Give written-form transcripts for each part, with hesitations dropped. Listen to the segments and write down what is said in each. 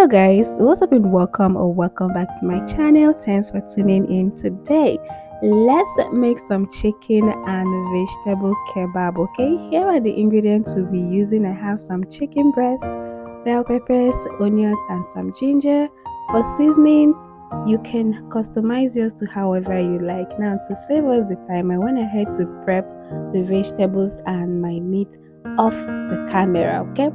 Hello guys, what's up and welcome back to my channel. Thanks for tuning in today. Let's make some chicken and vegetable kebab. Okay, here are the ingredients we'll be using. I have some chicken breast, bell peppers, onions and some ginger. For seasonings, you can customize yours to however you like. Now to save us the time, I went ahead to prep the vegetables and my meat off the camera. Okay,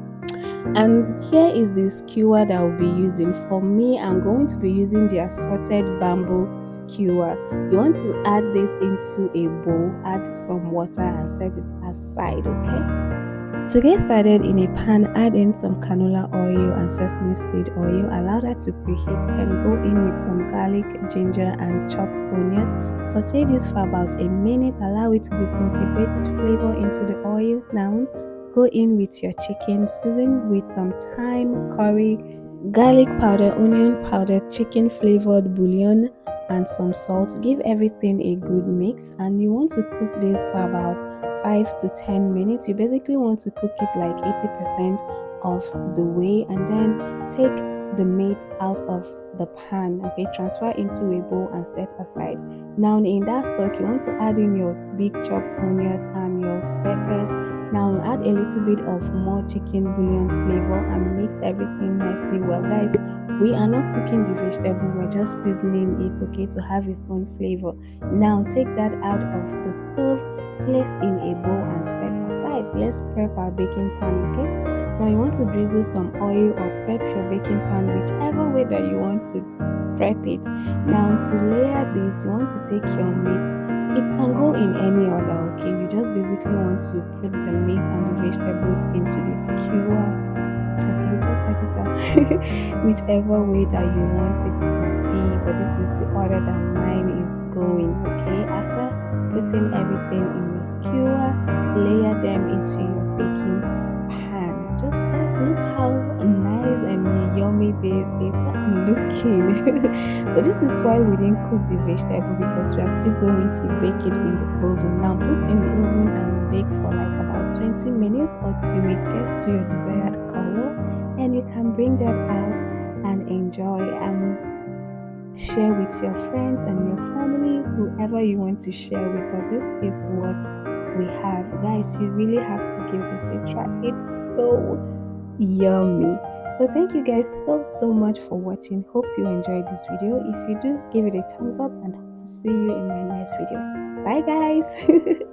and here is the skewer that I'll be using. For me, I'm going to be using the assorted bamboo skewer. You want to add this into a bowl, add some water and set it aside. Okay, to get started, in a pan, add in some canola oil and sesame seed oil. Allow that to preheat, then go in with some garlic, ginger and chopped onions. Saute this for about a minute. Allow it to disintegrate its flavor into the oil. Now go in with your chicken, season with some thyme, curry, garlic powder, onion powder, chicken flavored bullion and some salt. Give everything a good mix, and you want to cook this for about 5 to 10 minutes. You basically want to cook it like 80% of the way, and then take the meat out of the pan. Okay, transfer into a bowl and set aside. Now in that stock, you want to add in your big chopped onions and your peppers. Now add a little bit of more chicken bouillon flavor and mix everything nicely well. Guys, we are not cooking the vegetable, we're just seasoning it, okay, to have its own flavor. Now take that out of the stove, place in a bowl and set aside. Let's prep our baking pan. Okay, now you want to drizzle some oil or prep your baking pan, whichever way that you want to prep it. Now to layer this, you want to take your meat. It can go in any order. Okay, you just basically want to put the meat and the vegetables into the skewer. Okay, just set it up whichever way that you want it to be, but this is the order that mine is going. Okay, after putting everything in the skewer, layer them into your baking pan. Just guys, look how nice and yummy this is looking. So this is why we didn't cook the vegetable, because we are still going to bake it in the oven. Now put in the oven and bake for like about 20 minutes or till it gets to your desired color, and you can bring that out and enjoy and share with your friends and your family, whoever you want to share with. But this is what we have. Guys, you really have to give this a try. It's so yummy. So thank you guys so much for watching. Hope you enjoyed this video. If you do, give it a thumbs up and hope to see you in my next video. Bye guys.